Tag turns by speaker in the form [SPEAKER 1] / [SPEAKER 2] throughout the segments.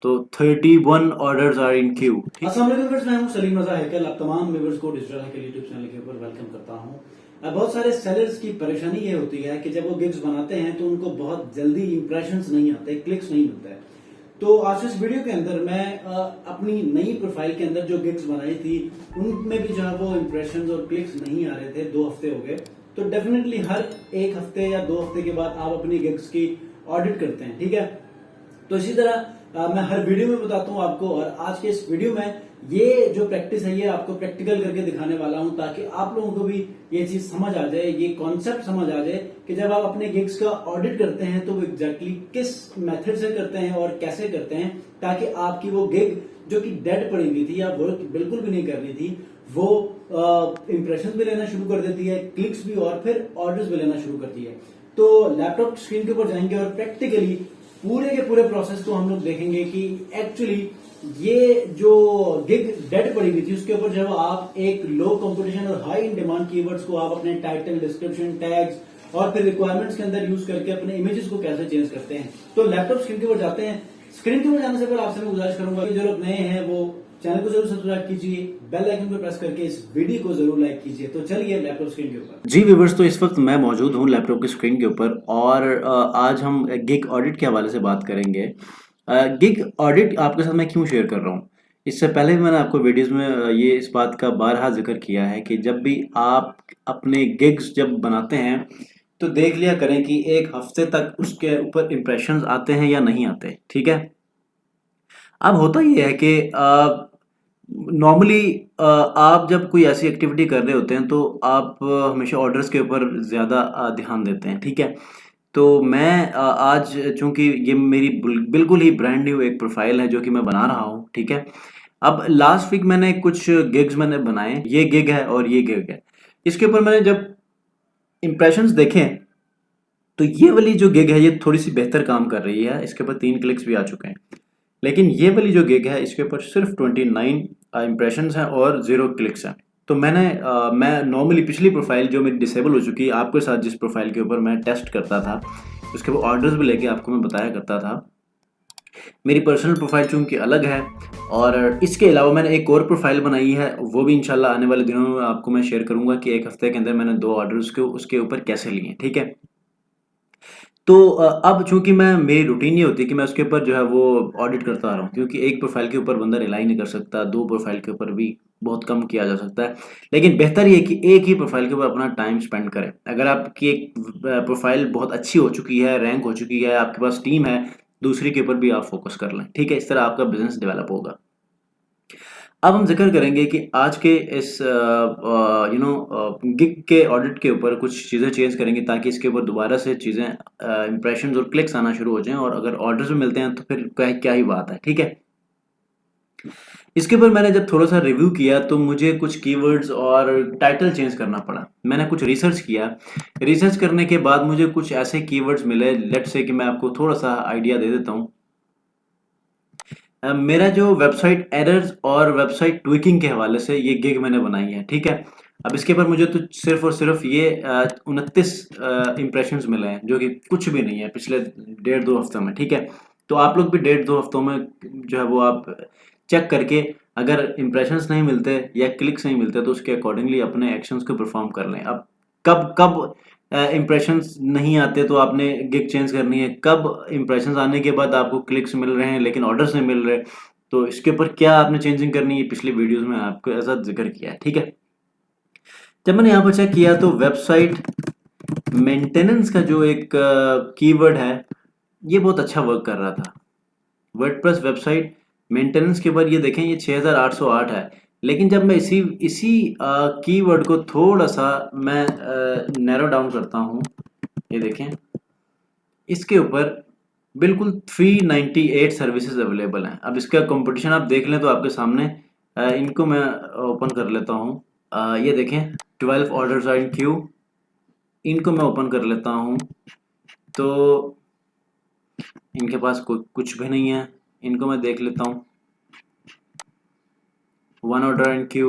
[SPEAKER 1] तो 31 orders are in Q.
[SPEAKER 2] अस्सलाम वालेकुम व्यूअर्स, मैं हूं सलीम रजा हैकल। आप तमाम व्यूअर्स को डिजिटल हैकल यूट्यूब चैनल के ऊपर वेलकम करता हूं। बहुत सारे सेलर्स की परेशानी ये होती है कि जब वो गिग्स बनाते हैं तो उनको बहुत जल्दी इंप्रेशंस नहीं आते, क्लिक्स नहीं मिलते हैं। तो आज इस वीडियो के अंदर मैं अपनी नई प्रोफाइल के अंदर जो गिग्स बनाई थी उनमें भी जो है वो इंप्रेशंस और क्लिक्स नहीं आ रहे थे। 2 हफ्ते हो गए। तो डेफिनेटली हर 1 हफ्ते या 2 हफ्ते के बाद आप अपनी गिग्स की ऑडिट करते हैं, ठीक है। तो इसी तरह मैं हर वीडियो में बताता हूं आपको, और आज के इस वीडियो में ये जो प्रैक्टिस है ये आपको प्रैक्टिकल करके दिखाने वाला हूं, ताकि आप लोगों को भी ये चीज समझ आ जाए, ये कॉन्सेप्ट समझ आ जाए कि जब आप अपने गिग्स का ऑडिट करते हैं तो वो एग्जैक्टली किस मेथड से करते हैं और कैसे करते हैं, ताकि आपकी वो गिग जो कि डेड पड़ी हुई थी या वर्क बिल्कुल भी नहीं कर रही थी, वो इंप्रेशन भी लेना शुरू कर देती है, क्लिक्स भी, और फिर ऑर्डर्स भी लेना शुरू करती है। तो लैपटॉप स्क्रीन के ऊपर जाएंगे और प्रैक्टिकली पूरे के पूरे प्रोसेस को हम लोग देखेंगे कि एक्चुअली ये जो गिग डेड पड़ी हुई थी उसके ऊपर जब आप एक लो कंपटीशन और हाई इन डिमांड कीवर्ड्स को आप अपने टाइटल, डिस्क्रिप्शन, टैग्स और फिर रिक्वायरमेंट्स के अंदर यूज करके अपने इमेजेस को कैसे चेंज करते हैं। तो लैपटॉप स्क्रीन के ऊपर जाते हैं। स्क्रीन के ऊपर जाने से पहले आपसे मैं गुजारिश करूंगा कि जो लोग नए हैं वो चैनल को जरूर सब्सक्राइब कीजिए, बेल आइकन पर प्रेस करके इस वीडियो को जरूर लाइक कीजिए। तो चलिए लैपटॉप स्क्रीन के ऊपर।
[SPEAKER 1] जी व्यूवर्स, तो इस वक्त मैं मौजूद हूँ लैपटॉप की स्क्रीन के ऊपर और आज हम गिग ऑडिट के हवाले से बात करेंगे। गिग ऑडिट आपके साथ मैं क्यों शेयर कर रहा हूँ? इससे पहले भी मैंने आपको वीडियोस में ये इस बात का बारहा जिक्र किया है कि जब भी आप अपने गिग्स जब बनाते हैं तो देख लिया करें कि 1 हफ्ते तक उसके ऊपर इम्प्रेशंस आते हैं या नहीं आते, ठीक है। अब होता ये है कि नॉर्मली आप जब कोई ऐसी एक्टिविटी कर रहे होते हैं तो आप हमेशा ऑर्डर्स के ऊपर ज़्यादा ध्यान देते हैं, ठीक है। तो मैं आज चूंकि ये मेरी बिल्कुल ही ब्रांड न्यू एक प्रोफाइल है जो कि मैं बना रहा हूँ, ठीक है। अब लास्ट वीक मैंने कुछ गिग्स मैंने बनाए, ये गिग है और ये गिग है। इसके ऊपर मैंने जब इम्प्रेशंस देखे तो ये वाली जो गिग है ये थोड़ी सी बेहतर काम कर रही है, इसके ऊपर 3 क्लिक्स भी आ चुके हैं। लेकिन ये वाली जो गिग है इसके ऊपर सिर्फ 29 इंप्रेशंस हैं और 0 क्लिक्स हैं। तो मैं नॉर्मली पिछली प्रोफाइल जो मेरी डिसेबल हो चुकी है, आपके साथ जिस प्रोफाइल के ऊपर मैं टेस्ट करता था उसके ऊपर ऑर्डर्स भी लेके आपको मैं बताया करता था, मेरी पर्सनल प्रोफाइल चूंकि अलग है। और इसके अलावा मैंने एक और प्रोफाइल बनाई है, वो भी इंशाल्लाह आने वाले दिनों में आपको मैं शेयर करूंगा कि 1 हफ्ते के अंदर मैंने 2 ऑर्डर्स को उसके ऊपर कैसे लिए, ठीक है। तो अब चूँकि मैं मेरी रूटीन ये होती है कि मैं उसके ऊपर जो है वो ऑडिट करता आ रहा हूँ, क्योंकि एक प्रोफ़ाइल के ऊपर बंदा रिलाई नहीं कर सकता, 2 प्रोफ़ाइल के ऊपर भी बहुत कम किया जा सकता है। लेकिन बेहतर ये है कि एक ही प्रोफ़ाइल के ऊपर अपना टाइम स्पेंड करें। अगर आपकी एक प्रोफ़ाइल बहुत अच्छी हो चुकी है, रैंक हो चुकी है, आपके पास टीम है, दूसरी के ऊपर भी आप फ़ोकस कर लें, ठीक है? इस तरह आपका बिज़नेस डेवलप होगा। अब हम ज़िक्र करेंगे कि आज के इस गिग के ऑडिट के ऊपर कुछ चीज़ें चेंज करेंगे ताकि इसके ऊपर दोबारा से चीज़ें इंप्रेशंस और क्लिक्स आना शुरू हो जाएँ, और अगर ऑर्डर्स भी मिलते हैं तो फिर क्या क्या ही बात है, ठीक है। इसके ऊपर मैंने जब थोड़ा-सा रिव्यू किया तो मुझे कुछ कीवर्ड्स और टाइटल चेंज करना पड़ा। मैंने कुछ रिसर्च किया, रिसर्च करने के बाद मुझे कुछ ऐसे कीवर्ड्स मिले, लेट्स से कि मैं आपको थोड़ा-सा आइडिया दे देता हूँ। मेरा जो वेबसाइट एरर्स और वेबसाइट ट्विकिंग के हवाले से ये गिग मैंने बनाई है, ठीक है। अब इसके ऊपर मुझे तो सिर्फ और सिर्फ ये 29 इंप्रेशंस मिले हैं, जो कि कुछ भी नहीं है पिछले 1.5-2 हफ्तों में, ठीक है। तो आप लोग भी 1.5-2 हफ्तों में जो है वो आप चेक करके, अगर इंप्रेशंस नहीं मिलते या क्लिक्स नहीं मिलते तो उसके अकॉर्डिंगली अपने एक्शंस को परफॉर्म कर लें। अब कब कब इंप्रेशंस नहीं आते तो आपने गिग चेंज करनी है, कब इंप्रेशंस आने के बाद आपको क्लिक्स मिल रहे हैं लेकिन ऑर्डर्स नहीं मिल रहे, तो इसके ऊपर क्या आपने चेंजिंग करनी है, पिछली वीडियोस में आपको ऐसा जिक्र किया है, ठीक है। जब मैंने यहाँ पर चेक किया तो वेबसाइट मेंटेनेंस का जो एक कीवर्ड है ये बहुत अच्छा वर्क कर रहा था। वर्डप्रेस वेबसाइट मेंटेनेंस के ऊपर ये देखें, ये 6808 है। लेकिन जब मैं इसी इसी कीवर्ड को थोड़ा सा मैं नैरो डाउन करता हूँ, ये देखें, इसके ऊपर बिल्कुल 398 सर्विसेज अवेलेबल हैं। अब इसका कंपटीशन आप देख लें तो आपके सामने इनको मैं ओपन कर लेता हूँ। ये देखें, 12 ऑर्डर्स आर इन क्यू, इनको मैं ओपन कर लेता हूँ तो इनके पास कुछ भी नहीं है। इनको मैं देख लेता हूँ, 1 ऑर्डर इन क्यू,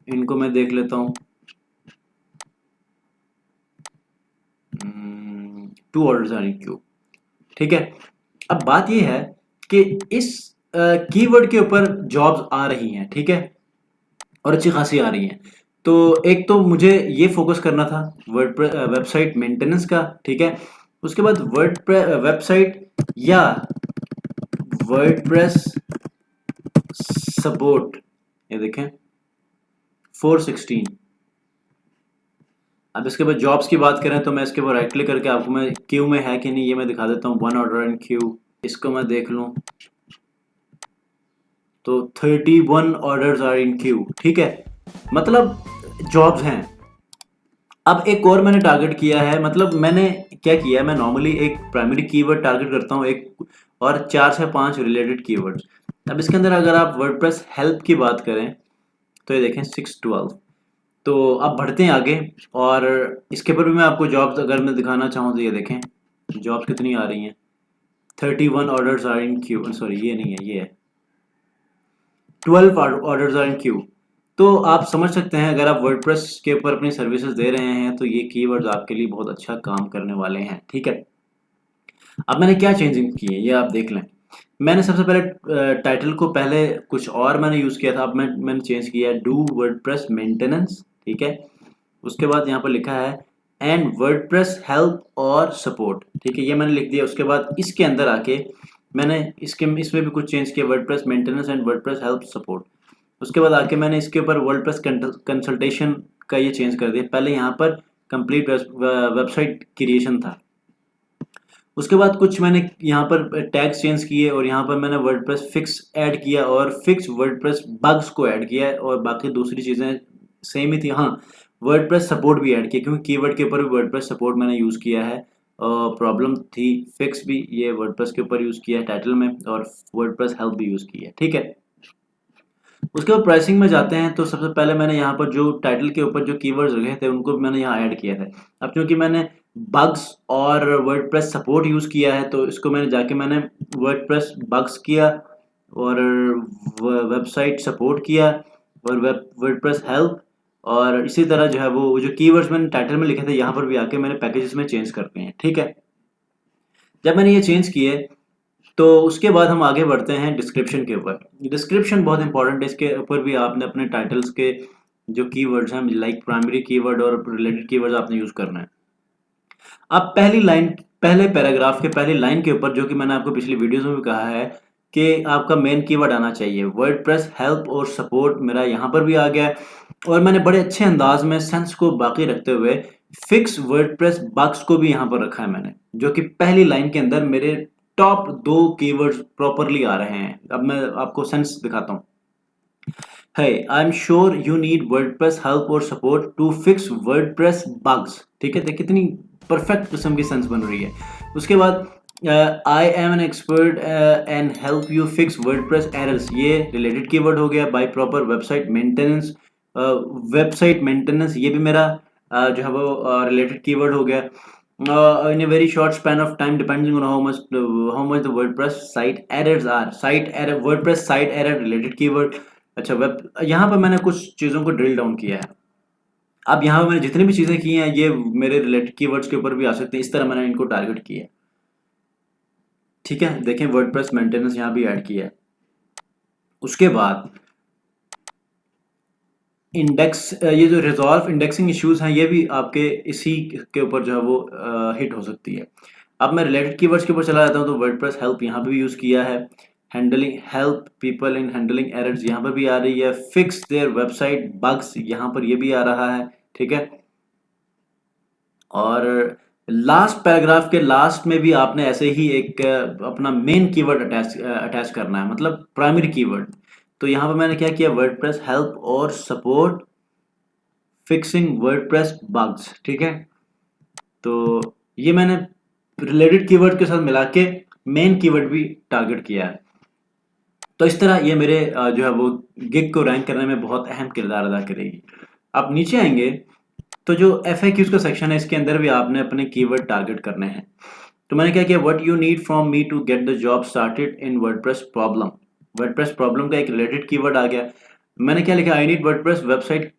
[SPEAKER 1] इनको मैं देख लेता हूँ, 2 ऑर्डर्स आर इन क्यू, ठीक है। अब बात ये है कि इस कीवर्ड के ऊपर जॉब्स आ रही हैं, ठीक है, और अच्छी खासी आ रही हैं। तो एक तो मुझे ये फोकस करना था वेबसाइट मेंटेनेंस का, ठीक है। उसके बाद वेबसाइट या वर्डप्रेस सपोर्ट, ये देखें 416। अब इसके बाद जॉब्स की बात करें तो मैं इसके ऊपर राइट क्लिक करके आपको मैं क्यू में है कि नहीं ये मैं दिखा देता हूँ। वन ऑर्डर इन क्यू, इसको मैं देख लूँ तो 31 ऑर्डर्स आर इन क्यू, ठीक है, मतलब जॉब्स हैं। अब एक और मैंने टारगेट किया है, मतलब मैंने क्या किया है, मैं नॉर्मली एक प्राइमरी कीवर्ड टारगेट करता हूँ, एक और 4 से 5 रिलेटेड कीवर्ड्स। अब इसके अंदर अगर आप वर्डप्रेस हेल्प की बात करें तो ये देखें 612। तो अब बढ़ते हैं आगे, और इसके ऊपर भी मैं आपको जॉब्स अगर मैं दिखाना चाहूँ तो ये देखें जॉब्स कितनी आ रही हैं। 31 orders are in queue, sorry ये नहीं है, ये है 12 ऑर्डर्स आर इन क्यू। तो आप समझ सकते हैं अगर आप वर्डप्रेस के ऊपर अपनी सर्विसेज दे रहे हैं तो ये कीवर्ड्स आपके लिए बहुत अच्छा काम करने वाले हैं, ठीक है। अब मैंने क्या चेंजिंग की है ये आप देख लें। मैंने सबसे पहले टाइटल को पहले कुछ और मैंने यूज़ किया था, अब मैंने चेंज किया है डू वर्डप्रेस मेंटेनेंस, ठीक है। उसके बाद यहाँ पर लिखा है एंड वर्डप्रेस हेल्प और सपोर्ट, ठीक है, ये मैंने लिख दिया। उसके बाद इसके अंदर आके मैंने इसमें भी कुछ चेंज किया, WordPress maintenance and WordPress help support. उसके बाद आके मैंने इसके ऊपर वर्डप्रेस कंसल्टेशन का ये चेंज कर दिया। पहले यहाँ पर कंप्लीट वेबसाइट क्रिएशन था। उसके बाद कुछ मैंने यहाँ पर टैग्स चेंज किए और यहाँ पर मैंने वर्डप्रेस फिक्स ऐड किया और फिक्स वर्डप्रेस बग्स को ऐड किया और बाकी दूसरी चीज़ें सेम ही थी। हाँ, वर्डप्रेस सपोर्ट भी ऐड किया क्योंकि कीवर्ड के ऊपर भी वर्डप्रेस सपोर्ट मैंने यूज़ किया है। प्रॉब्लम थी फिक्स भी ये वर्डप्रेस के ऊपर यूज़ किया है टाइटल में, और वर्डप्रेस हेल्प भी यूज़ की है, ठीक है। उसके बाद प्राइसिंग में जाते हैं तो सबसे पहले मैंने यहाँ पर जो टाइटल के ऊपर जो कीवर्ड्स रखे थे उनको मैंने यहाँ ऐड किया था। अब क्योंकि मैंने बग्स और वर्डप्रेस सपोर्ट यूज़ किया है तो इसको मैंने वर्डप्रेस बग्स किया और वेबसाइट सपोर्ट किया और वर्डप्रेस हेल्प, और इसी तरह जो है वो जो कीवर्ड्स मैंने टाइटल में लिखे थे यहाँ पर भी आके मैंने पैकेजेस में चेंज करते हैं, ठीक है। जब मैंने ये चेंज किए तो उसके बाद हम आगे बढ़ते हैं डिस्क्रिप्शन के ऊपर। डिस्क्रिप्शन बहुत इंपॉर्टेंट है, इसके ऊपर भी आपने अपने टाइटल्स के जो कीवर्ड्स हैं लाइक प्राइमरी कीवर्ड और रिलेटेड कीवर्ड्स आपने यूज़ करना है। अब पहली लाइन, पहले पैराग्राफ के पहली लाइन के ऊपर जो कि मैंने आपको पिछली वीडियोस में भी कहा है कि आपका मेन कीवर्ड आना चाहिए। वर्डप्रेस हेल्प और सपोर्ट मेरा यहाँ पर भी आ गया है और मैंने बड़े अच्छे अंदाज में सेंस को बाकी रखते हुए फिक्स वर्डप्रेस बग्स को भी यहाँ पर रखा है मैंने, जो कि पहली लाइन के अंदर मेरे टॉप 2 कीवर्ड्स प्रॉपरली आ रहे हैं। अब मैं आपको सेंस दिखाता हूँ। Hey, I'm sure you need WordPress help or support to fix WordPress bugs, ठीक है, देखिए कितनी परफेक्ट किस्म की सेंस बन रही है। उसके बाद I am an expert and help you fix WordPress errors, ये रिलेटेड कीवर्ड हो गया। By proper website maintenance, website maintenance ये भी मेरा जो है वो रिलेटेड कीवर्ड हो गया। In a very short span of time depending on how much the WordPress site errors are, site error WordPress site error related keyword। अच्छा, web यहाँ पर मैंने कुछ चीज़ों को ड्रिल डाउन किया है। अब यहाँ पर मैंने जितनी भी चीज़ें की हैं ये मेरे रिलेटेड कीवर्ड्स के ऊपर भी आ सकते हैं, इस तरह मैंने इनको टारगेट किया है, ठीक है। देखें वर्डप्रेस मेंटेनेंस यहाँ भी ऐड किया है। उसके बाद इंडेक्स, ये जो रिजॉल्व इंडेक्सिंग इश्यूज हैं ये भी आपके इसी के ऊपर जो है वो हिट हो सकती है। अब मैं रिलेटेड कीवर्ड्स के ऊपर चला जाता हूँ तो वर्डप्रेस हेल्प यहाँ पे भी यूज़ किया है। Handling help people in handling errors यहाँ पर भी आ रही है। फिक्स देयर वेबसाइट बग्स यहाँ पर ये भी आ रहा है, ठीक है। और लास्ट पैराग्राफ के लास्ट में भी आपने ऐसे ही एक अपना मेन कीवर्ड अटैच करना है, मतलब प्राइमरी कीवर्ड। तो यहाँ पर मैंने क्या किया, वर्डप्रेस हेल्प और सपोर्ट फिक्सिंग वर्डप्रेस बग्स, ठीक है। तो ये मैंने रिलेटेड कीवर्ड के साथ मिला के मेन कीवर्ड भी टारगेट किया है। तो इस तरह ये मेरे जो है वो गिग को रैंक करने में बहुत अहम किरदार अदा करेगी। आप नीचे आएंगे तो जो FAQs का सेक्शन है इसके अंदर भी आपने अपने कीवर्ड टारगेट करने हैं। तो मैंने क्या किया, what you need from me to get the job started in WordPress problem. WordPress problem का एक रिलेटेड कीवर्ड आ गया। मैंने क्या लिखा, I need WordPress website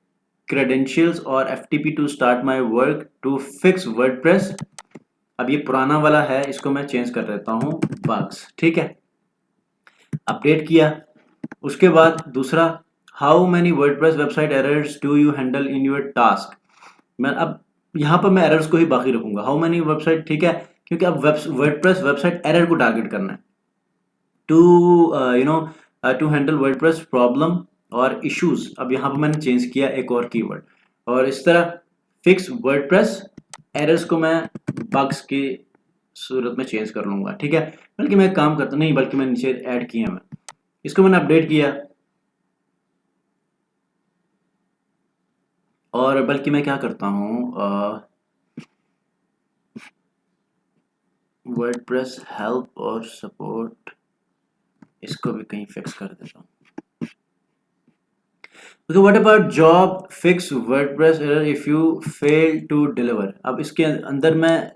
[SPEAKER 1] credentials और FTP to start my work to fix WordPress. अब ये पुराना वाला है, इसको मैं चेंज कर देता हूँ बग्स, ठीक है। अपडेट किया। उसके बाद दूसरा, how many WordPress website errors do you handle in your task. मैं अब यहाँ पर मैं एरर्स को ही बाकी रखूंगा, हाउ मैनी वेबसाइट, ठीक है, क्योंकि अब वर्डप्रेस वेबसाइट एरर को टारगेट करना है। To you know to handle WordPress problem और इश्यूज, अब यहाँ पर मैंने चेंज किया एक और कीवर्ड, और इस तरह फिक्स वर्डप्रेस एरर्स को मैं बग्स की सूरत में चेंज कर लूंगा, ठीक है। बल्कि मैं एक काम करता नहीं, बल्कि मैं नीचे ऐड किया, मैं इसको मैंने अपडेट किया, और बल्कि मैं क्या करता हूँ, वर्डप्रेस हेल्प और सपोर्ट, इसको भी कहीं फिक्स कर देता हूँ। तो what about job fix WordPress error if you fail to deliver. अब इसके अंदर मैं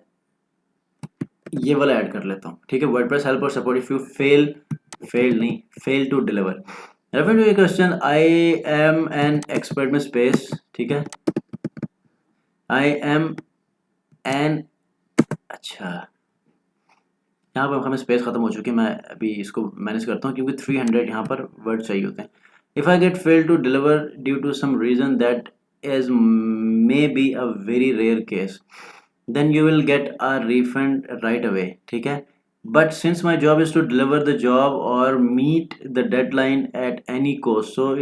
[SPEAKER 1] ये वाला ऐड कर लेता हूँ, ठीक है, वर्डप्रेस हेल्प और support if you fail to deliver. Refer to question, I am an expert में स्पेस, ठीक है, आई एम एन, अच्छा यहाँ पर हमें स्पेस खत्म हो चुकी है, मैं अभी इसको मैनेज करता हूँ क्योंकि 300 यहाँ पर वर्ड चाहिए होते हैं। If I get fail to deliver due to some reason that is maybe a very rare case, then you will get a refund right away, ठीक है। But since my job is to deliver the job और meet the deadline at any cost, so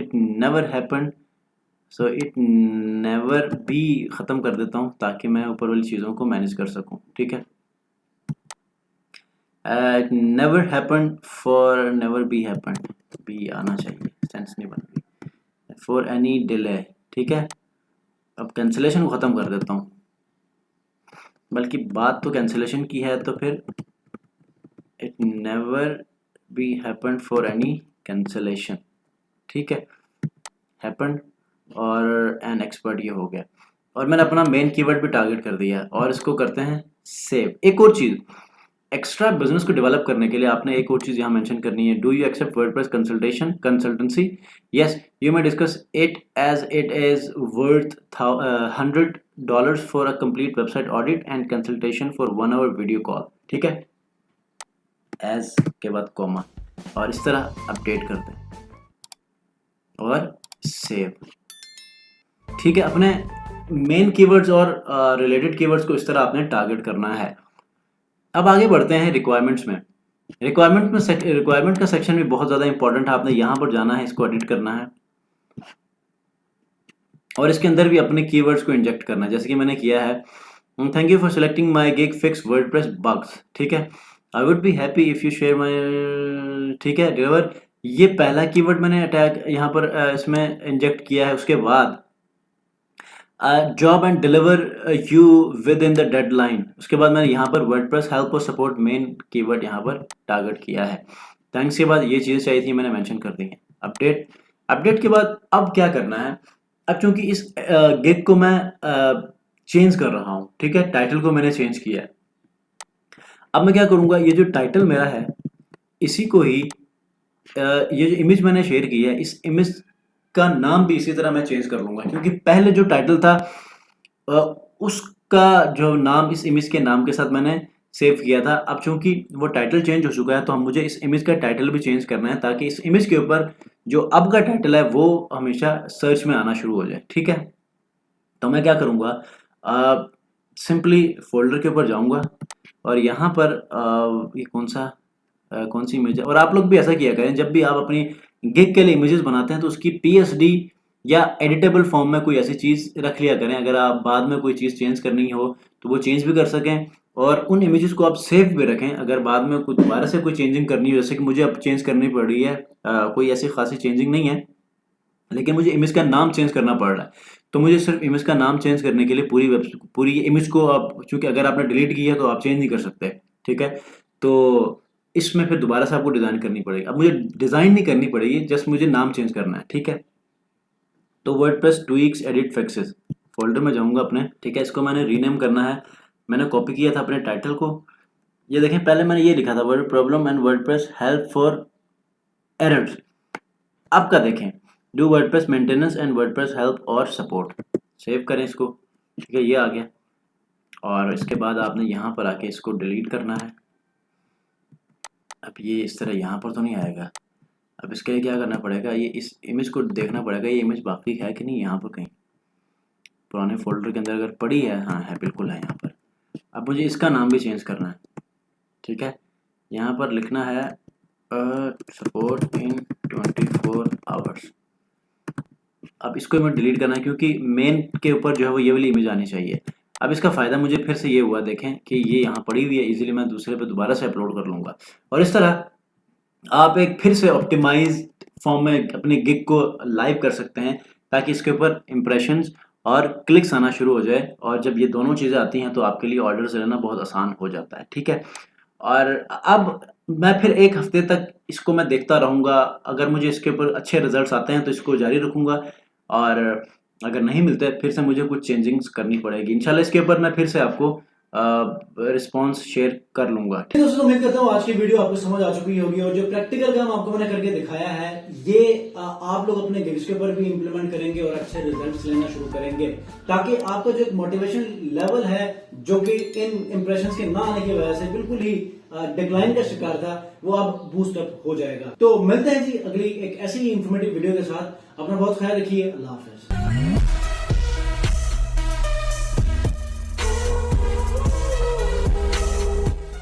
[SPEAKER 1] it never भी ख़त्म कर देता हूँ ताकि मैं ऊपर वाली चीज़ों को मैनेज कर सकूँ, ठीक है। It never happen for never be happen, be आना चाहिए, सेंस नहीं बन रही, फॉर एनी डिले, ठीक है। अब कैंसिलेशन को ख़त्म कर देता हूँ, बल्कि बात तो कैंसिलेशन की है, तो फिर it never be happen for any cancellation, ठीक है, हैपन और एन एक्सपर्ट ये हो गया, और मैंने अपना मेन कीवर्ड भी टारगेट कर दिया, और इसको करते हैं सेव। एक और चीज़, एक्स्ट्रा बिजनेस को डेवलप करने के लिए आपने एक और चीज़ यहाँ मेंशन करनी है, do you accept WordPress consultancy, yes you may discuss it as it is worth $100 for a complete website audit and consultation for 1 hour video call, ठीक है, एज के बाद कॉमा, और इस तरह अपडेट कर दें और सेव, ठीक है। अपने मेन कीवर्ड्स और रिलेटेड कीवर्ड्स को इस तरह आपने टारगेट करना है। अब आगे बढ़ते हैं रिक्वायरमेंट्स में। रिक्वायरमेंट का सेक्शन भी बहुत ज़्यादा इंपॉर्टेंट है, आपने यहाँ पर जाना है, इसको एडिट करना है, और इसके अंदर भी अपने कीवर्ड्स को इंजेक्ट करना है, जैसे कि मैंने किया है, thank you for selecting my gig fix WordPress bugs, ठीक है, I would be happy if you share my, ठीक है, डिलीवर, ये पहला कीवर्ड मैंने अटैक यहाँ पर इसमें इंजेक्ट किया है। उसके बाद job and deliver you with in the deadline, उसके बाद मैंने यहाँ पर वर्डप्रेस हेल्प और सपोर्ट मेन कीवर्ड यहाँ पर टारगेट किया है। थैंक्स के बाद ये चीज़ चाहिए थी, मैंने मेंशन कर दी है। अपडेट, अपडेट के बाद अब क्या करना है, अब चूंकि इस गिग को मैं चेंज कर रहा हूँ, ठीक है, टाइटल को मैंने चेंज किया है। अब मैं क्या करूँगा, ये जो टाइटल मेरा है इसी को ही ये जो इमेज मैंने शेयर की है, इस इमेज का नाम भी इसी तरह मैं चेंज कर लूँगा, क्योंकि पहले जो टाइटल था उसका जो नाम इस इमेज के नाम के साथ मैंने सेव किया था। अब चूंकि वो टाइटल चेंज हो चुका है, तो हम मुझे इस इमेज का टाइटल भी चेंज करना है, ताकि इस इमेज के ऊपर जो अब का टाइटल है वो हमेशा सर्च में आना शुरू हो जाए, ठीक है। तो मैं क्या करूँगा, सिंपली फोल्डर के ऊपर जाऊँगा, और यहाँ पर ये कौन सी इमेज है, और आप लोग भी ऐसा किया करें, जब भी आप अपनी गिग के लिए इमेजेस बनाते हैं तो उसकी PSD या एडिटेबल फॉर्म में कोई ऐसी चीज़ रख लिया करें, अगर आप बाद में कोई चीज़ चेंज करनी हो तो वो चेंज भी कर सकें, और उन इमेजेस को आप सेव भी रखें, अगर बाद में कुछ दोबारा से कोई चेंजिंग करनी हो, जैसे कि मुझे अब चेंज करनी पड़ रही है, कोई ऐसी खासी चेंजिंग नहीं है, लेकिन मुझे इमेज का नाम चेंज करना पड़ रहा है, तो मुझे सिर्फ इमेज का नाम चेंज करने के लिए पूरी इमेज को आप, चूंकि अगर आपने डिलीट की है तो आप चेंज नहीं कर सकते, ठीक है। तो इसमें फिर दोबारा से आपको डिज़ाइन करनी पड़ेगी। अब मुझे डिज़ाइन नहीं करनी पड़ेगी, जस्ट मुझे नाम चेंज करना है, ठीक है। तो WordPress tweaks edit fixes folder में जाऊंगा अपने, ठीक है, इसको मैंने रीनेम करना है, मैंने कॉपी किया था अपने टाइटल को, ये देखें, पहले मैंने ये लिखा था word problem and WordPress help for errors, अब का देखें, do WordPress maintenance and WordPress help और सपोर्ट, सेव करें इसको, ठीक है, ये आ गया, और इसके बाद आपने यहाँ पर आके इसको डिलीट करना है। अब ये इस तरह यहाँ पर तो नहीं आएगा, अब इसके लिए क्या करना पड़ेगा, ये इस इमेज को देखना पड़ेगा, ये इमेज बाकी है कि नहीं यहाँ पर कहीं पुराने फोल्डर के अंदर अगर पड़ी है, हाँ है, बिल्कुल है यहाँ पर। अब मुझे इसका नाम भी चेंज करना है, ठीक है। यहाँ पर लिखना है सपोर्ट इन 24 आवर्स। अब इसको मैं डिलीट करना है क्योंकि मेन के ऊपर जो है वो ये वाली इमेज आनी चाहिए। अब इसका फ़ायदा मुझे फिर से ये हुआ, देखें कि ये यहाँ पड़ी हुई है, इजीली मैं दूसरे पे दोबारा से अपलोड कर लूँगा। और इस तरह आप एक फिर से ऑप्टिमाइज्ड फॉर्म में अपने गिग को लाइव कर सकते हैं, ताकि इसके ऊपर इंप्रेशंस और क्लिक्स आना शुरू हो जाए। और जब ये दोनों चीज़ें आती हैं तो आपके लिए ऑर्डर्स लेना बहुत आसान हो जाता है, ठीक है। और अब मैं फिर 1 हफ्ते तक इसको मैं देखता रहूँगा, अगर मुझे इसके ऊपर अच्छे रिजल्ट्स आते हैं तो इसको जारी रखूँगा, और अगर नहीं मिलते फिर से मुझे कुछ चेंजिंग्स करनी पड़ेगी। इंशाल्लाह इसके ऊपर मैं फिर से आपको रिस्पॉन्स शेयर कर लूँगा।
[SPEAKER 2] दोस्तों, उम्मीद करता हूँ आज की वीडियो आपको समझ आ चुकी होगी, और जो प्रैक्टिकल काम आपको मैंने करके दिखाया है ये आप लोग अपने गिग्स के ऊपर भी इंप्लीमेंट करेंगे और अच्छे रिजल्ट्स लेना शुरू करेंगे, ताकि आपका जो एक मोटिवेशन लेवल है जो कि इन इंप्रेशंस के ना आने की वजह से बिल्कुल ही डिक्लाइन का शिकार था, वो अब बूस्ट अप हो जाएगा। तो मिलते हैं जी अगली एक ऐसी ही इंफॉर्मेटिव वीडियो के साथ। अपना बहुत ख्याल रखिए। अल्लाह हाफिज।